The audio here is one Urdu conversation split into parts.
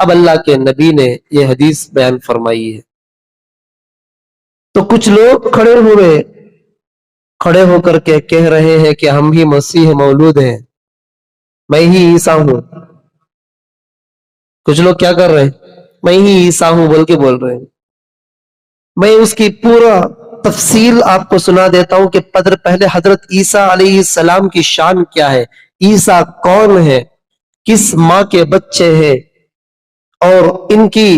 اب اللہ کے نبی نے یہ حدیث بیان فرمائی ہے. تو کچھ لوگ کھڑے ہو کر کے کہہ رہے ہیں کہ ہم بھی مسیح مولود ہیں، میں ہی عیسیٰ ہوں. کچھ لوگ کیا کر رہے ہیں؟ میں ہی عیسیٰ ہوں بول کے بول رہے ہیں. میں اس کی پورا تفصیل آپ کو سنا دیتا ہوں کہ پہلے حضرت عیسیٰ علیہ السلام کی شان کیا ہے، عیسیٰ کون ہے، کس ماں کے بچے ہیں، اور ان کی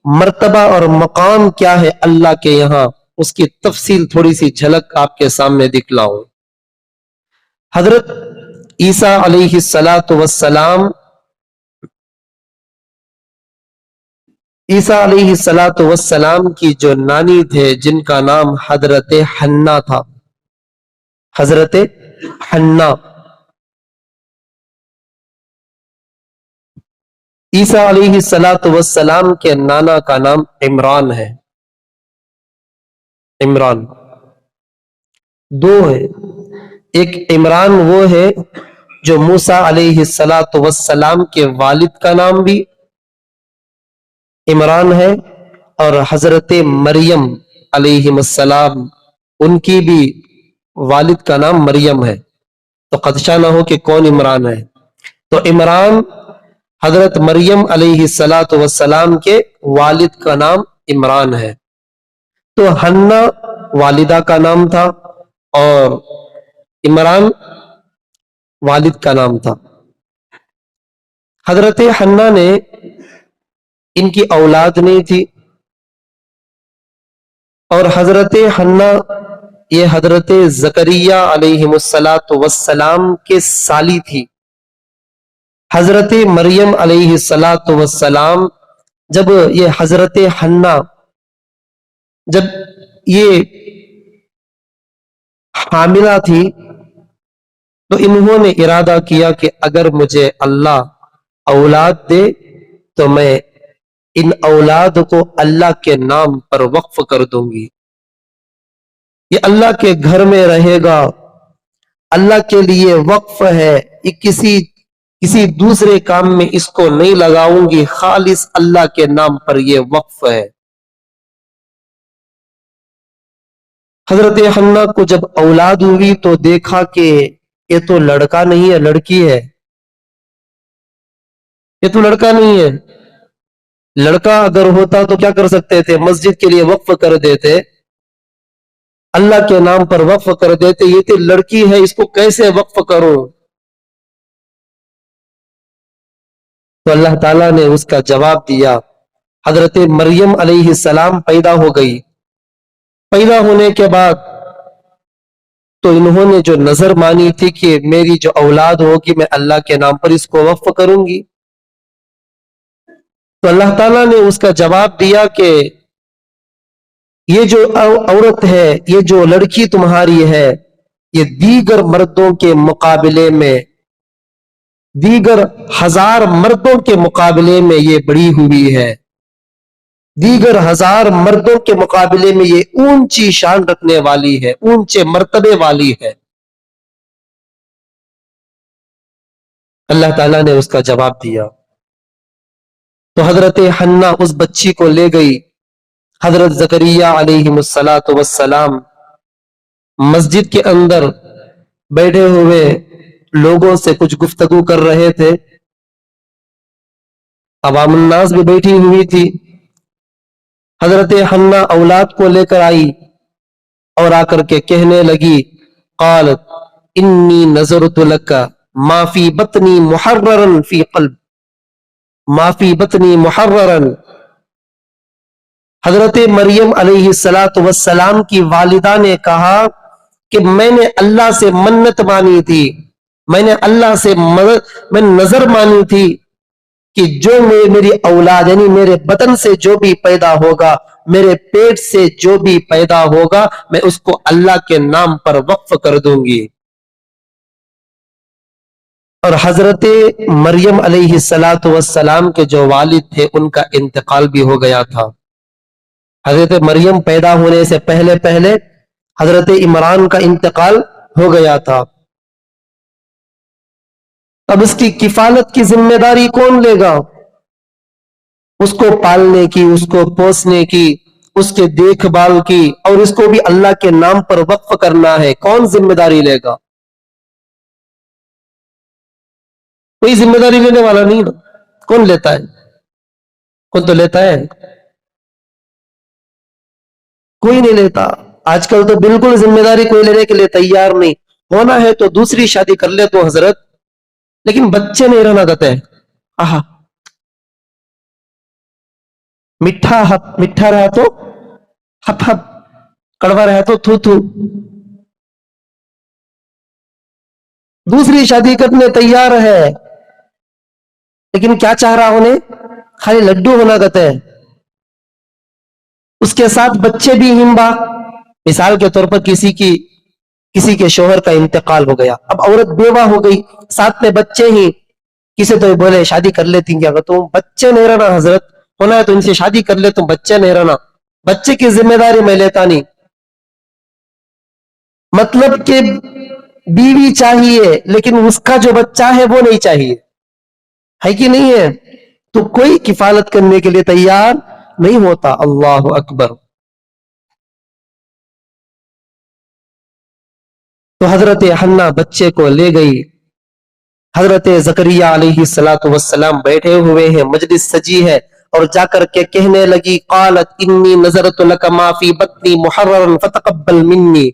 مرتبہ اور مقام کیا ہے اللہ کے یہاں. اس کی تفصیل تھوڑی سی جھلک آپ کے سامنے دکھلاؤں. حضرت عیسیٰ علیہ السلام عیسیٰ علیہ السلام کی جو نانی تھے جن کا نام حضرت حنا تھا، حضرت حنا. عیسیٰ علیہ السلام کے نانا کا نام عمران ہے. عمران دو ہے. ایک عمران وہ ہے جو موسیٰ علیہ السلام کے والد کا نام بھی عمران ہے، اور حضرت مریم علیہ السلام ان کی بھی والد کا نام مریم ہے. تو خدشہ نہ ہو کہ کون عمران ہے. تو عمران حضرت مریم علیہ السلام کے والد کا نام عمران ہے. تو حنا والدہ کا نام تھا اور عمران والد کا نام تھا. حضرت حنا نے ان کی اولاد نہیں تھی، اور حضرت حنا یہ حضرت زکریا علیہ السلام کے سالی تھی. حضرت مریم علیہ السلام جب یہ حضرت حنا جب یہ حاملہ تھی تو انہوں نے ارادہ کیا کہ اگر مجھے اللہ اولاد دے تو میں ان اولاد کو اللہ کے نام پر وقف کر دوں گی. یہ اللہ کے گھر میں رہے گا، اللہ کے لیے وقف ہے، یہ کسی دوسرے کام میں اس کو نہیں لگاؤں گی، خالص اللہ کے نام پر یہ وقف ہے. حضرت حنا کو جب اولاد ہوئی تو دیکھا کہ یہ تو لڑکا نہیں ہے، لڑکی ہے. یہ تو لڑکا نہیں ہے. لڑکا اگر ہوتا تو کیا کر سکتے تھے؟ مسجد کے لیے وقف کر دیتے، اللہ کے نام پر وقف کر دیتے. یہ تو لڑکی ہے، اس کو کیسے وقف کروں؟ تو اللہ تعالیٰ نے اس کا جواب دیا. حضرت مریم علیہ السلام پیدا ہو گئی. پیدا ہونے کے بعد تو انہوں نے جو نظر مانی تھی کہ میری جو اولاد ہوگی میں اللہ کے نام پر اس کو وقف کروں گی، تو اللہ تعالیٰ نے اس کا جواب دیا کہ یہ جو عورت ہے، یہ جو لڑکی تمہاری ہے، یہ دیگر مردوں کے مقابلے میں، دیگر 1000 مردوں کے مقابلے میں یہ بڑی ہوئی ہے. دیگر 1000 مردوں کے مقابلے میں یہ اونچی شان رکھنے والی ہے، اونچے مرتبے والی ہے. اللہ تعالیٰ نے اس کا جواب دیا. تو حضرت حنا اس بچی کو لے گئی. حضرت زکریا علیہ السلام مسجد کے اندر بیٹھے ہوئے لوگوں سے کچھ گفتگو کر رہے تھے. عوام الناس بھی بیٹھی ہوئی تھی. حضرت حنا اولاد کو لے کر آئی اور آ کر کے کہنے لگی، قالت انی نظرت لک ما فی بطنی محررا فی قلب، ما فی بطنی محررا. حضرت مریم علیہ السلام کی والدہ نے کہا کہ میں نے اللہ سے منت مانی تھی، میں نے اللہ سے میں نظر مانی تھی کہ جو میری اولاد یعنی میرے بطن سے جو بھی پیدا ہوگا، میرے پیٹ سے جو بھی پیدا ہوگا، میں اس کو اللہ کے نام پر وقف کر دوں گی. اور حضرت مریم علیہ السلام کے جو والد تھے ان کا انتقال بھی ہو گیا تھا. حضرت مریم پیدا ہونے سے پہلے حضرت عمران کا انتقال ہو گیا تھا. اب اس کی کفالت کی ذمہ داری کون لے گا؟ اس کو پالنے کی، اس کو پوسنے کی، اس کے دیکھ بھال کی، اور اس کو بھی اللہ کے نام پر وقف کرنا ہے، کون ذمہ داری لے گا؟ کوئی ذمہ داری لینے والا نہیں نا. کون لیتا ہے؟ کون تو لیتا ہے؟ کوئی نہیں لیتا. آج کل تو بالکل ذمہ داری کوئی لینے کے لیے تیار نہیں. ہونا ہے تو دوسری شادی کر لے تو حضرت، لیکن بچے نہیں رہنا دیتے. آہا، میٹھا رہا تو ہپ ہپ، کڑوا رہا تو تھو تھو. دوسری شادی کرنے تیار ہے، لیکن کیا چاہ رہا ہونے؟ خالی لڈو ہونا کہتے ہیں. اس کے ساتھ بچے بھی ہمبا. مثال کے طور پر کسی کے شوہر کا انتقال ہو گیا، اب عورت بیوہ ہو گئی، ساتھ میں بچے ہی. کسی تو بولے شادی کر لیتی کیا؟ تم بچے نہیں رہنا حضرت، ہونا ہے تو ان سے شادی کر لے، تم بچے نہیں رہنا. بچے کی ذمہ داری میں لیتا نہیں. مطلب کہ بیوی چاہیے، لیکن اس کا جو بچہ ہے وہ نہیں چاہیے. ہے کہ نہیں ہے؟ تو کوئی کفالت کرنے کے لیے تیار نہیں ہوتا. اللہ اکبر. تو حضرت حنا بچے کو لے گئی. حضرت زکریہ علیہ السلام بیٹھے ہوئے ہیں، مجلس سجی ہے، اور جا کر کے کہنے لگی قالت انی نذرت لک ما فی بطنی محررا فتقبل منی.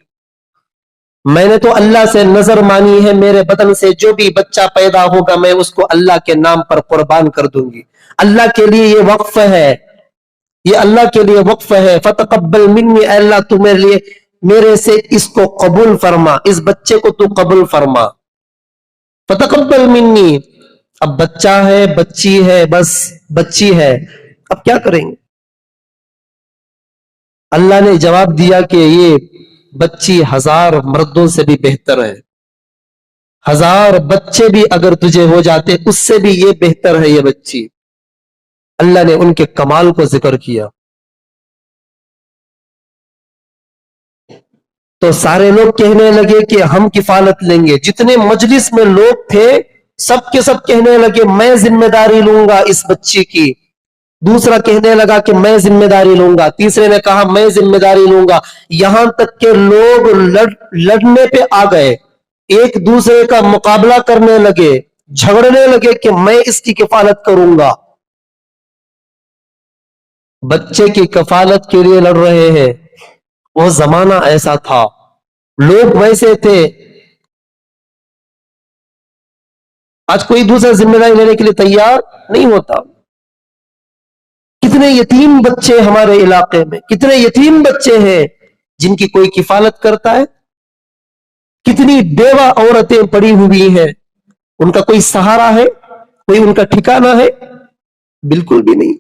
میں نے تو اللہ سے نظر مانی ہے، میرے بدن سے جو بھی بچہ پیدا ہوگا میں اس کو اللہ کے نام پر قربان کر دوں گی. اللہ کے لیے یہ وقف ہے، یہ اللہ کے لیے وقف ہے. فتقبل منی، اے اللہ تو میرے لیے، میرے سے اس کو قبول فرما، اس بچے کو تو قبول فرما. فتقبل منی. اب بچہ ہے، بچی ہے، بس بچی ہے، اب کیا کریں گے؟ اللہ نے جواب دیا کہ یہ بچی 1000 مردوں سے بھی بہتر ہے. 1000 بچے بھی اگر تجھے ہو جاتے اس سے بھی یہ بہتر ہے یہ بچی. اللہ نے ان کے کمال کو ذکر کیا. تو سارے لوگ کہنے لگے کہ ہم کفالت لیں گے. جتنے مجلس میں لوگ تھے سب کے سب کہنے لگے میں ذمہ داری لوں گا اس بچی کی. دوسرا کہنے لگا کہ میں ذمہ داری لوں گا. تیسرے نے کہا میں ذمہ داری لوں گا. یہاں تک کہ لوگ لڑنے پہ آ گئے، ایک دوسرے کا مقابلہ کرنے لگے، جھگڑنے لگے کہ میں اس کی کفالت کروں گا. بچے کی کفالت کے لیے لڑ رہے ہیں. وہ زمانہ ایسا تھا، لوگ ویسے تھے. آج کوئی دوسرا ذمہ داری لینے کے لیے تیار نہیں ہوتا. کتنے یتیم بچے ہمارے علاقے میں، کتنے یتیم بچے ہیں جن کی کوئی کفالت کرتا ہے؟ کتنی بیوہ عورتیں پڑی ہوئی ہیں، ان کا کوئی سہارا ہے؟ کوئی ان کا ٹھکانہ ہے؟ بالکل بھی نہیں.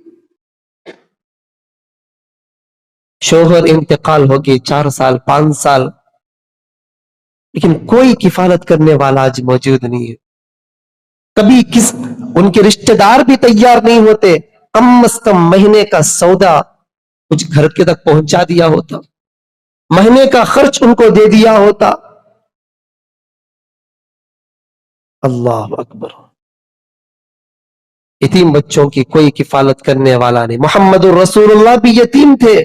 شوہر انتقال ہو گئے 4 سال 5 سال، لیکن کوئی کفالت کرنے والا آج موجود نہیں ہے. کبھی ان کے رشتہ دار بھی تیار نہیں ہوتے. کم از کم مہینے کا سودا کچھ گھر کے تک پہنچا دیا ہوتا، مہینے کا خرچ ان کو دے دیا ہوتا. اللہ اکبر. یتیم بچوں کی کوئی کفالت کرنے والا نہیں. محمد الرسول اللہ بھی یتیم تھے،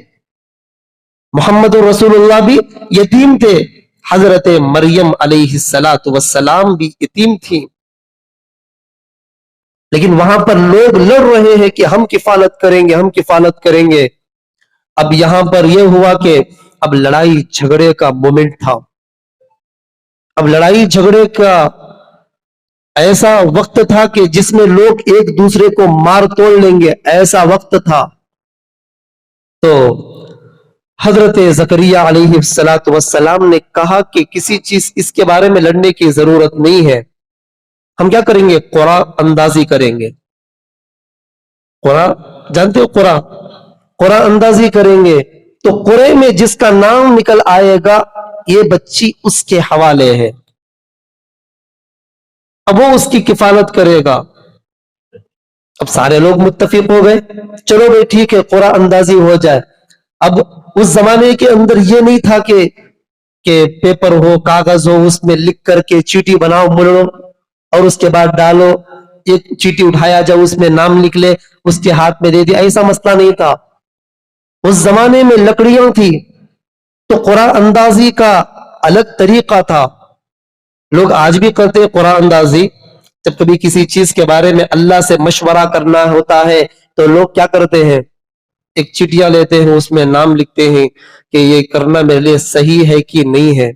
محمد الرسول اللہ بھی یتیم تھے. حضرت مریم علیہ السلام بھی یتیم تھی. لیکن وہاں پر لوگ لڑ رہے ہیں کہ ہم کفالت کریں گے، ہم کفالت کریں گے. اب یہاں پر یہ ہوا کہ اب لڑائی جھگڑے کا مومنٹ تھا. اب لڑائی جھگڑے کا ایسا وقت تھا کہ جس میں لوگ ایک دوسرے کو مار توڑ لیں گے، ایسا وقت تھا. تو حضرت زکریا علیہ السلام نے کہا کہ کسی چیز اس کے بارے میں لڑنے کی ضرورت نہیں ہے. ہم کیا کریں گے؟ قرآن اندازی کریں گے. قرآن جانتے ہو؟ قرآن اندازی کریں گے. تو قرآن میں جس کا نام نکل آئے گا یہ بچی اس کے حوالے ہے، اب وہ اس کی کفالت کرے گا. اب سارے لوگ متفق ہو گئے، چلو بھائی ٹھیک ہے قرآن اندازی ہو جائے. اب اس زمانے کے اندر یہ نہیں تھا کہ پیپر ہو، کاغذ ہو، اس میں لکھ کر کے چیٹی بناؤ ملو اور اس کے بعد ڈالو. ایک چیٹی اٹھایا جب اس میں نام لکھ لے اس کے ہاتھ میں دے دیا، ایسا مسئلہ نہیں تھا. اس زمانے میں لکڑیاں تھی تو قرآن اندازی کا الگ طریقہ تھا. لوگ آج بھی کرتے ہیں قرآن اندازی. جب کبھی کسی چیز کے بارے میں اللہ سے مشورہ کرنا ہوتا ہے تو لوگ کیا کرتے ہیں، ایک چٹیاں لیتے ہیں، اس میں نام لکھتے ہیں کہ یہ کرنا میرے لیے صحیح ہے کہ نہیں ہے.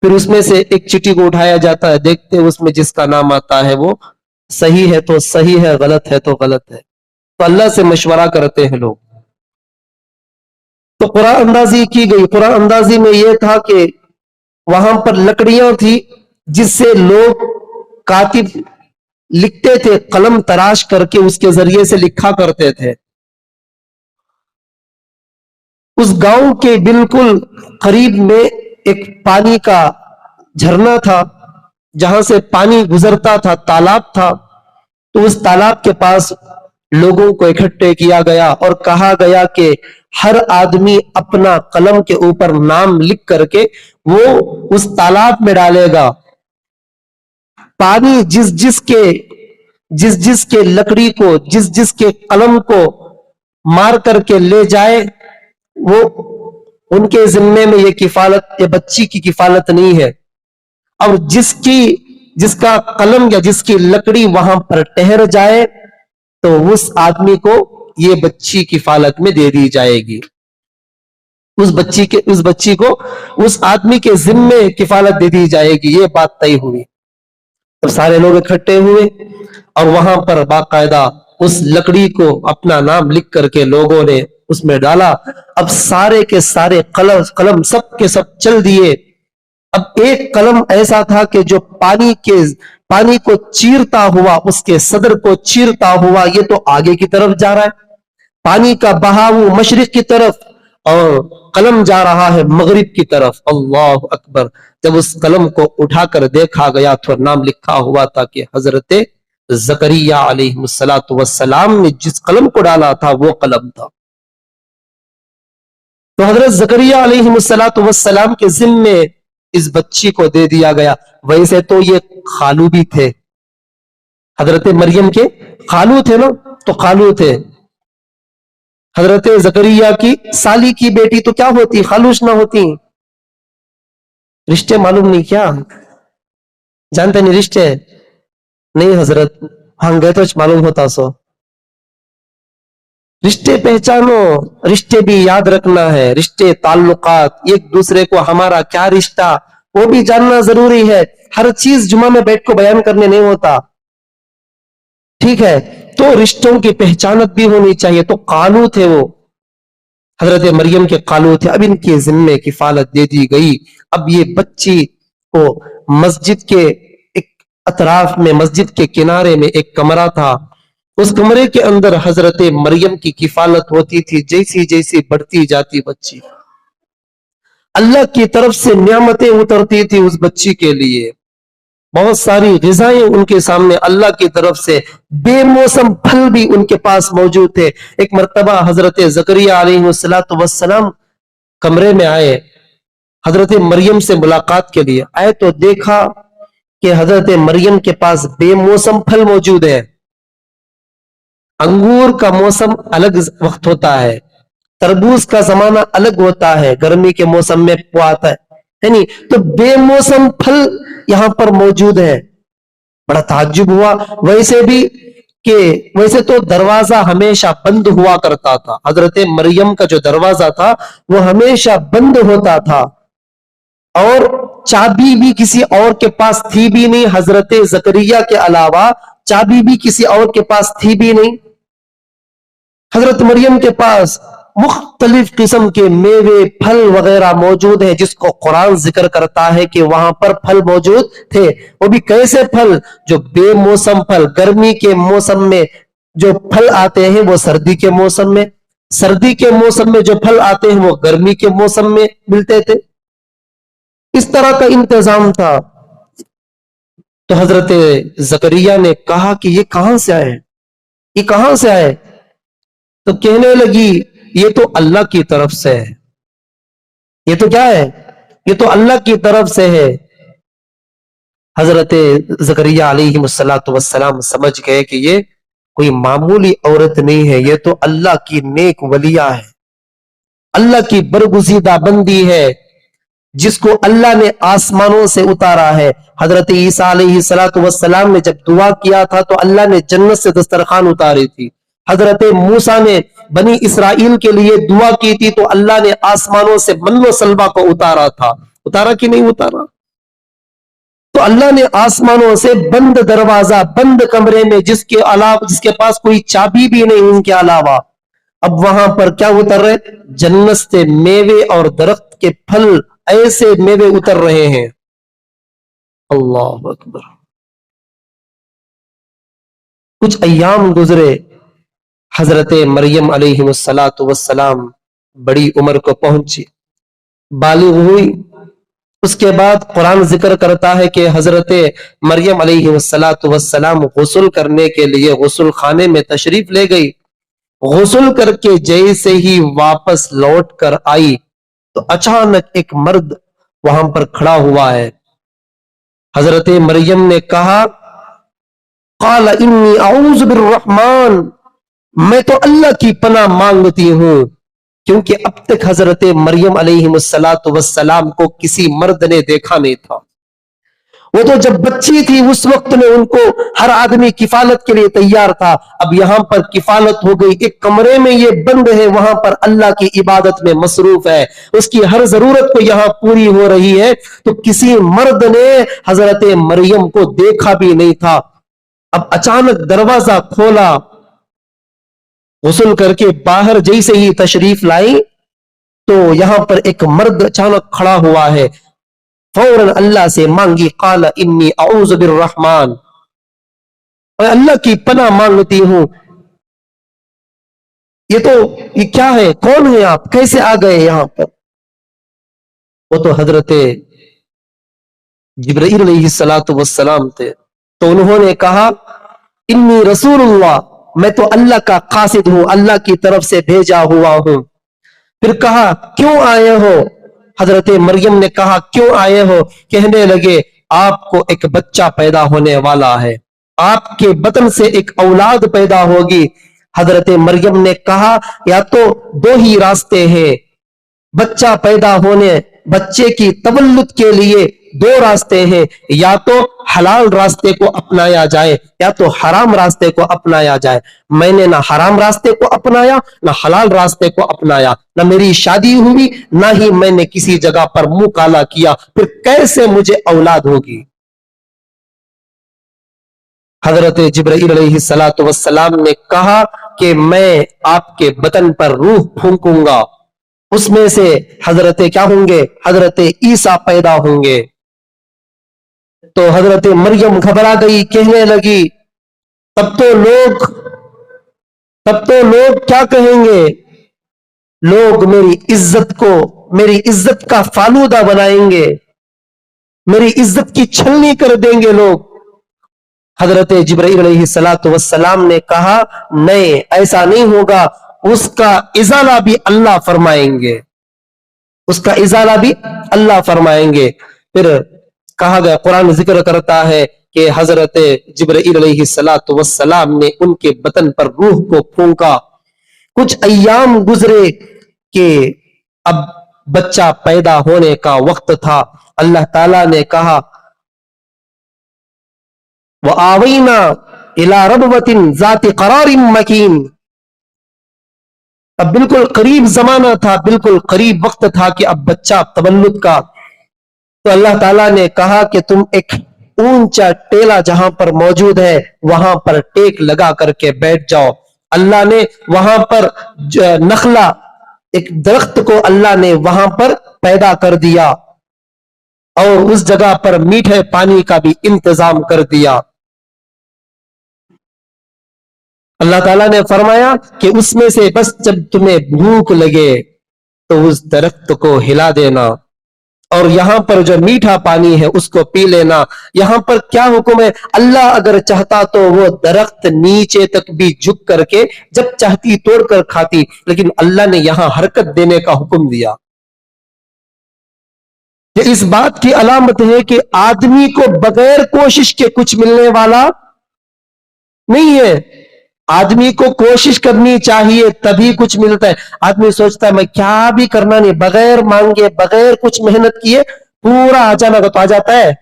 پھر اس میں سے ایک چٹی کو اٹھایا جاتا ہے، دیکھتے ہیں اس میں جس کا نام آتا ہے وہ صحیح ہے تو صحیح ہے، غلط ہے تو غلط ہے. تو اللہ سے مشورہ کرتے ہیں لوگ. تو قرآن اندازی کی گئی. قرآن اندازی میں یہ تھا کہ وہاں پر لکڑیاں تھی جس سے لوگ کاتب لکھتے تھے، قلم تراش کر کے اس کے ذریعے سے لکھا کرتے تھے. اس گاؤں کے بالکل قریب میں ایک پانی کا جھرنا تھا جہاں سے پانی گزرتا تھا، تالاب تھا. تو اس تالاب کے پاس لوگوں کو اکٹھے کیا گیا اور کہا گیا کہ ہر آدمی اپنا قلم کے اوپر نام لکھ کر کے وہ اس تالاب میں ڈالے گا. پانی جس جس کے لکڑی کو، جس جس کے قلم کو مار کر کے لے جائے، وہ ان کے ذمے میں یہ کفالت، یہ بچی کی کفالت نہیں ہے. اور جس کا قلم یا جس کی لکڑی وہاں پر ٹہر جائے تو اس آدمی کو یہ بچی کفالت میں دے دی جائے گی. اس بچی کو اس آدمی کے ذمے کفالت دے دی جائے گی. یہ بات طے ہوئی. تو سارے لوگ اکٹھے ہوئے اور وہاں پر باقاعدہ اس لکڑی کو اپنا نام لکھ کر کے لوگوں نے اس میں ڈالا. اب سارے کے سارے قلم سب کے سب چل دیے. اب ایک قلم ایسا تھا کہ جو پانی کو چیرتا ہوا، اس کے صدر کو چیرتا ہوا یہ تو آگے کی طرف جا رہا ہے، پانی کا بہاؤ مشرق کی طرف اور قلم جا رہا ہے مغرب کی طرف. اللہ اکبر. جب اس قلم کو اٹھا کر دیکھا گیا تو نام لکھا ہوا تھا کہ حضرت زکریا علیہ السلام نے جس قلم کو ڈالا تھا وہ قلم تھا. تو حضرت زکریا علیہ السلام کے ذمے اس بچی کو دے دیا گیا. ویسے تو یہ خالو بھی تھے، حضرت مریم کے خالو تھے نا، تو خالو تھے. حضرت زکریا کی سالی کی بیٹی تو کیا ہوتی، خالوش نہ ہوتی. رشتے معلوم نہیں کیا؟ جانتے نہیں رشتے؟ نہیں حضرت، ہم گئے تو معلوم ہوتا. سو رشتے پہچانو، رشتے بھی یاد رکھنا ہے، رشتے تعلقات ایک دوسرے کو ہمارا کیا رشتہ وہ بھی جاننا ضروری ہے. ہر چیز جمعہ میں بیٹھ کو بیان کرنے نہیں ہوتا، ٹھیک ہے؟ تو رشتوں کی پہچانت بھی ہونی چاہیے. تو قالو تھے، وہ حضرت مریم کے قالو تھے. اب ان کے ذمے کفالت دے دی گئی. اب یہ بچی کو مسجد کے ایک اطراف میں، مسجد کے کنارے میں ایک کمرہ تھا. اس کمرے کے اندر حضرت مریم کی کفالت ہوتی تھی. جیسی جیسی بڑھتی جاتی بچی، اللہ کی طرف سے نعمتیں اترتی تھی اس بچی کے لیے. بہت ساری غذائیں ان کے سامنے اللہ کی طرف سے، بے موسم پھل بھی ان کے پاس موجود تھے. ایک مرتبہ حضرت زکریا علیہ السلام کمرے میں آئے، حضرت مریم سے ملاقات کے لیے آئے تو دیکھا کہ حضرت مریم کے پاس بے موسم پھل موجود ہے. انگور کا موسم الگ وقت ہوتا ہے، تربوز کا زمانہ الگ ہوتا ہے، گرمی کے موسم میں آتا ہے نہیں. تو بے موسم پھل یہاں پر موجود ہے. بڑا تعجب ہوا. ویسے تو دروازہ ہمیشہ بند ہوا کرتا تھا. حضرت مریم کا جو دروازہ تھا وہ ہمیشہ بند ہوتا تھا اور چابی بھی کسی اور کے پاس تھی بھی نہیں. حضرت زکریا کے علاوہ چابی بھی کسی اور کے پاس تھی بھی نہیں. حضرت مریم کے پاس مختلف قسم کے میوے پھل وغیرہ موجود ہیں، جس کو قرآن ذکر کرتا ہے کہ وہاں پر پھل موجود تھے. وہ بھی کیسے پھل؟ جو بے موسم پھل. گرمی کے موسم میں جو پھل آتے ہیں وہ سردی کے موسم میں، سردی کے موسم میں جو پھل آتے ہیں وہ گرمی کے موسم میں ملتے تھے. اس طرح کا انتظام تھا. تو حضرت زکریا نے کہا کہ یہ کہاں سے آئے، یہ کہاں سے آئے؟ تو کہنے لگی یہ تو اللہ کی طرف سے ہے. یہ تو کیا ہے؟ یہ تو اللہ کی طرف سے ہے. حضرت زکریا علیہ السلام سمجھ گئے کہ یہ کوئی معمولی عورت نہیں ہے، یہ تو اللہ کی نیک ولیہ ہے، اللہ کی برگزیدہ بندی ہے جس کو اللہ نے آسمانوں سے اتارا ہے۔ حضرت عیسیٰ علیہ السلام نے جب دعا کیا تھا تو اللہ نے جنت سے دسترخوان اتاری تھی۔ حضرت موسیٰ نے بنی اسرائیل کے لیے دعا کی تھی تو اللہ نے آسمانوں سے من و سلوا کو اتارا تھا۔ اتارا کہ نہیں اتارا؟ تو اللہ نے آسمانوں سے بند دروازہ، بند کمرے میں جس کے پاس کوئی چابی بھی نہیں ان کے علاوہ، اب وہاں پر کیا اتر رہے؟ جنت سے میوے اور درخت کے پھل، ایسے میوے اتر رہے ہیں۔ اللہ اکبر۔ کچھ ایام گزرے، حضرت مریم علیہ السلام بڑی عمر کو پہنچی، بالغ ہوئی۔ اس کے بعد قرآن ذکر کرتا ہے کہ حضرت مریم علیہ السلام غسل کرنے کے لیے غسل خانے میں تشریف لے گئی۔ غسل کر کے جیسے ہی واپس لوٹ کر آئی تو اچانک ایک مرد وہاں پر کھڑا ہوا ہے۔ حضرت مریم نے کہا، قال انی اعوذ بالرحمن، میں تو اللہ کی پناہ مانگتی ہوں، کیونکہ اب تک حضرت مریم علیہ السلام کو کسی مرد نے دیکھا نہیں تھا۔ وہ تو جب بچی تھی اس وقت میں ان کو ہر آدمی کفالت کے لیے تیار تھا، اب یہاں پر کفالت ہو گئی، ایک کمرے میں یہ بند ہے، وہاں پر اللہ کی عبادت میں مصروف ہے، اس کی ہر ضرورت کو یہاں پوری ہو رہی ہے، تو کسی مرد نے حضرت مریم کو دیکھا بھی نہیں تھا۔ اب اچانک دروازہ کھولا، غسل کر کے باہر جیسے ہی تشریف لائی تو یہاں پر ایک مرد اچانک کھڑا ہوا ہے، فوراً اللہ سے مانگی، قال انی اعوذ بالرحمن، میں اللہ کی پناہ مانگتی ہوں۔ یہ کیا ہے؟ کون ہے آپ؟ کیسے آ گئے یہاں پر؟ وہ تو حضرت جبرائیل علیہ السلام تھے، تو انہوں نے کہا، انی رسول اللہ، میں تو اللہ کا قاصد ہوں، اللہ کی طرف سے بھیجا ہوا ہوں۔ پھر کہا، کیوں آئے ہو؟ حضرت مریم نے کہا، کیوں آئے ہو؟ کہنے لگے، آپ کو ایک بچہ پیدا ہونے والا ہے، آپ کے بطن سے ایک اولاد پیدا ہوگی۔ حضرت مریم نے کہا، یا تو دو ہی راستے ہیں، بچہ پیدا ہونے، بچے کی تولد کے لیے دو راستے ہیں، یا تو حلال راستے کو اپنایا جائے یا تو حرام راستے کو اپنایا جائے۔ میں نے نہ حرام راستے کو اپنایا نہ حلال راستے کو اپنایا، نہ میری شادی ہوئی نہ ہی میں نے کسی جگہ پر منہ کالا کیا، پھر کیسے مجھے اولاد ہوگی؟ حضرت جبرائیل علیہ السلام نے کہا کہ میں آپ کے بطن پر روح پھونکوں گا، اس میں سے حضرت کیا ہوں گے؟ حضرت عیسیٰ پیدا ہوں گے۔ تو حضرت مریم گھبرا گئی، کہنے لگی، تب تو لوگ کیا کہیں گے؟ لوگ میری عزت کا فالودہ بنائیں گے، میری عزت کی چھلنی کر دیں گے لوگ۔ حضرت جبرائیل علیہ السلام نے کہا، نہیں، ایسا نہیں ہوگا، اس کا ازالہ بھی اللہ فرمائیں گے، اس کا ازالہ بھی اللہ فرمائیں گے۔ پھر کہا گیا، قرآن ذکر کرتا ہے کہ حضرت جبرائیل علیہ السلام نے ان کے بطن پر روح کو پھونکا۔ کچھ ایام گزرے کہ اب بچہ پیدا ہونے کا وقت تھا۔ اللہ تعالیٰ نے کہا، وَآوَيْنَا إِلَىٰ رَبْوَةٍ ذَاتِ قَرَارٍ مَكِينٍ، اب بالکل قریب زمانہ تھا، بالکل قریب وقت تھا کہ اب بچہ تولد کا۔ تو اللہ تعالیٰ نے کہا کہ تم ایک اونچا ٹیلا جہاں پر موجود ہے وہاں پر ٹیک لگا کر کے بیٹھ جاؤ۔ اللہ نے وہاں پر نخلا، ایک درخت کو اللہ نے وہاں پر پیدا کر دیا اور اس جگہ پر میٹھے پانی کا بھی انتظام کر دیا۔ اللہ تعالیٰ نے فرمایا کہ اس میں سے بس جب تمہیں بھوک لگے تو اس درخت کو ہلا دینا اور یہاں پر جو میٹھا پانی ہے اس کو پی لینا۔ یہاں پر کیا حکم ہے؟ اللہ اگر چاہتا تو وہ درخت نیچے تک بھی جھک کر کے جب چاہتی توڑ کر کھاتی، لیکن اللہ نے یہاں حرکت دینے کا حکم دیا۔ یہ اس بات کی علامت ہے کہ آدمی کو بغیر کوشش کے کچھ ملنے والا نہیں ہے. آدمی کو کوشش کرنی چاہیے تبھی کچھ ملتا ہے. آدمی سوچتا ہے میں کیا بھی کرنا نہیں, بغیر مانگے بغیر کچھ محنت کیے پورا اچانک تو آ جاتا ہے.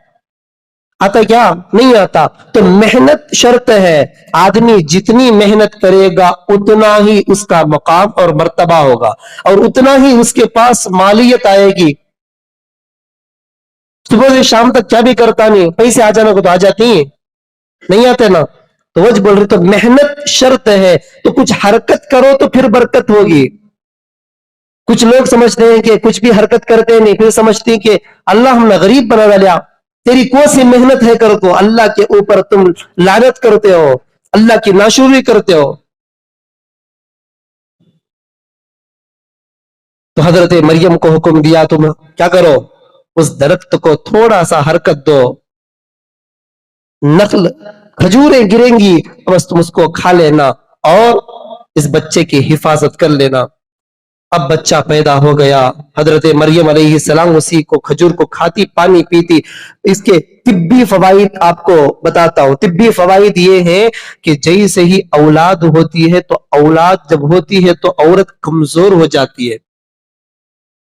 آتا کیا نہیں آتا. تو محنت شرط ہے. آدمی جتنی محنت کرے گا اتنا ہی اس کا مقام اور مرتبہ ہوگا, اور اتنا ہی اس کے پاس مالیت آئے گی. صبح سے شام تک کیا بھی کرتا نہیں, پیسے آ جانا کو تو آ جاتی ہیں, نہیں آتے نا. تو وہ بول رہے تو محنت شرط ہے. تو کچھ حرکت کرو تو پھر برکت ہوگی. کچھ لوگ سمجھتے ہیں کہ کچھ بھی حرکت کرتے نہیں, پھر سمجھتے ہیں کہ اللہ ہم نے غریب بنا لیا. تیری کون سی محنت ہے کر کو, اللہ کے اوپر تم لعنت کرتے ہو, اللہ کی ناشکری کرتے ہو. تو حضرت مریم کو حکم دیا تم کیا کرو, اس درخت کو تھوڑا سا حرکت دو, نخل کھجوریں گریں گی, بس تم اس کو کھا لینا اور اس بچے کی حفاظت کر لینا. اب بچہ پیدا ہو گیا. حضرت مریم علیہ السلام اسی کو کھجور کو کھاتی, پانی پیتی. اس کے طبی فوائد آپ کو بتاتا ہوں. طبی فوائد یہ ہیں کہ جیسے ہی اولاد ہوتی ہے, تو اولاد جب ہوتی ہے تو عورت کمزور ہو جاتی ہے.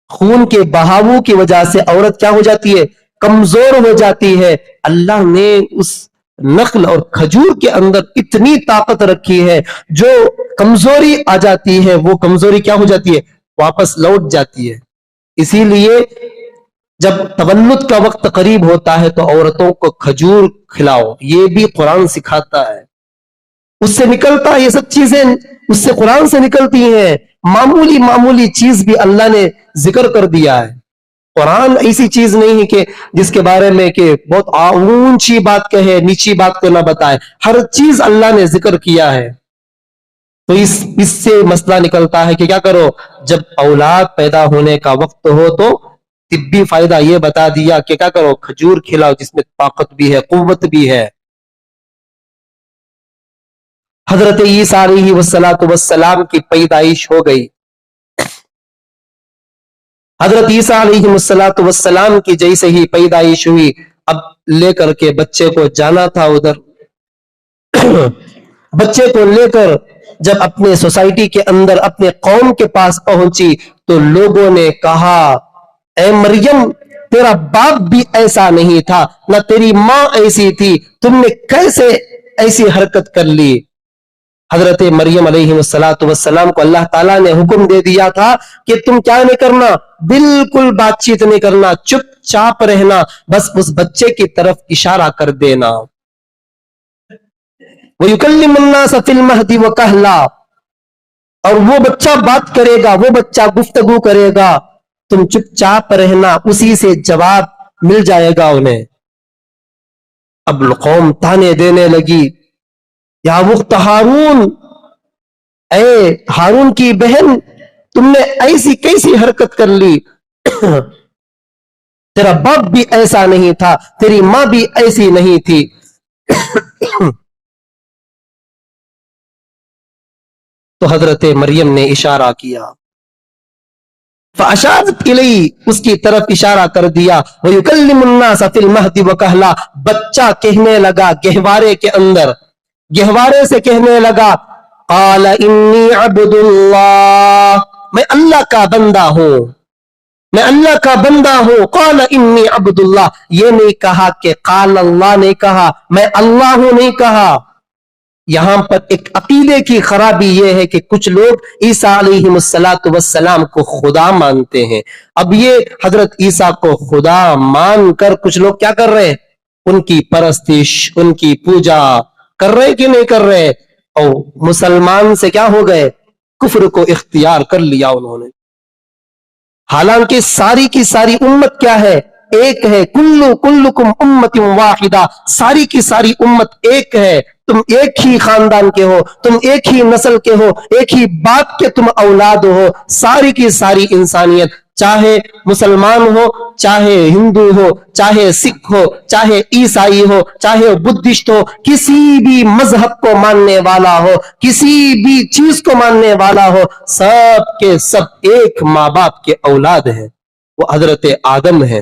خون کے بہاؤ کی وجہ سے عورت کیا ہو جاتی ہے, کمزور ہو جاتی ہے. اللہ نے اس نخل اور کھجور کے اندر اتنی طاقت رکھی ہے, جو کمزوری آ جاتی ہے وہ کمزوری کیا ہو جاتی ہے, واپس لوٹ جاتی ہے. اسی لیے جب تولد کا وقت قریب ہوتا ہے تو عورتوں کو کھجور کھلاؤ, یہ بھی قرآن سکھاتا ہے. اس سے نکلتا ہے, یہ سب چیزیں اس سے قرآن سے نکلتی ہیں. معمولی معمولی چیز بھی اللہ نے ذکر کر دیا ہے. قرآن ایسی چیز نہیں ہے کہ جس کے بارے میں کہ بہت اونچی بات کہے, نیچی بات کو نہ بتائے. ہر چیز اللہ نے ذکر کیا ہے. تو اس سے مسئلہ نکلتا ہے کہ کیا کرو, جب اولاد پیدا ہونے کا وقت ہو تو طبی فائدہ یہ بتا دیا کہ کیا کرو, کھجور کھلاؤ جس میں طاقت بھی ہے, قوت بھی ہے. حضرت عیسیٰ علیہ والسلام کی پیدائش ہو گئی. حضرت عیسیٰ علیہ والسلام کی جیسے ہی پیدائش ہوئی, اب لے کر کے بچے کو جانا تھا ادھر. بچے کو لے کر جب اپنے سوسائٹی کے اندر اپنے قوم کے پاس پہنچی تو لوگوں نے کہا, اے مریم تیرا باپ بھی ایسا نہیں تھا, نہ تیری ماں ایسی تھی, تم نے کیسے ایسی حرکت کر لی. حضرت مریم علیہ السلام کو اللہ تعالیٰ نے حکم دے دیا تھا کہ تم کیا نہیں کرنا, بالکل بات چیت نہیں کرنا, چپ چاپ رہنا, بس اس بچے کی طرف اشارہ کر دینا. وَيُكَلِّمُ النَّاسَ فِي الْمَهْدِ وَكَهْلًا, اور وہ بچہ بات کرے گا, وہ بچہ گفتگو کرے گا, تم چپ چاپ رہنا, اسی سے جواب مل جائے گا انہیں. اب قوم تانے دینے لگی, یا وقت ہارون, اے ہارون کی بہن تم نے ایسی کیسی حرکت کر لی, تیرا باپ بھی ایسا نہیں تھا, تیری ماں بھی ایسی نہیں تھی. تو حضرت مریم نے اشارہ کیا, فاشارت الیہ, اس کی طرف اشارہ کر دیا. وَيُكَلِّمُ النَّاسَ فِي الْمَهْدِ وَكَهْلًا, بچہ کہنے لگا گہوارے کے اندر, گہوارے سے کہنے لگا, قال انی عبد اللہ, میں اللہ کا بندہ ہوں, میں اللہ کا بندہ ہوں. قال انی عبد اللہ, یہ نہیں کہا کہ قال اللہ, نہیں کہا میں اللہ ہوں, نہیں کہا. یہاں پر ایک عقیدے کی خرابی یہ ہے کہ کچھ لوگ عیسیٰ علیہ السلام کو خدا مانتے ہیں. اب یہ حضرت عیسیٰ کو خدا مان کر کچھ لوگ کیا کر رہے ہیں, ان کی پرستش, ان کی پوجا کر رہے کہ نہیں کر رہے, اور مسلمان سے کیا ہو گئے, کفر کو اختیار کر لیا انہوں نے. حالانکہ ساری کی ساری امت کیا ہے, ایک ہے. کلکم امت واحدہ, ساری کی ساری امت ایک ہے. تم ایک ہی خاندان کے ہو, تم ایک ہی نسل کے ہو, ایک ہی باپ کے تم اولاد ہو. ساری کی ساری انسانیت, چاہے مسلمان ہو, چاہے ہندو ہو, چاہے سکھ ہو, چاہے عیسائی ہو, چاہے بدھسٹ ہو, کسی بھی مذہب کو ماننے والا ہو, کسی بھی چیز کو ماننے والا ہو, سب کے سب ایک ماں باپ کے اولاد ہیں, وہ حضرت آدم ہیں.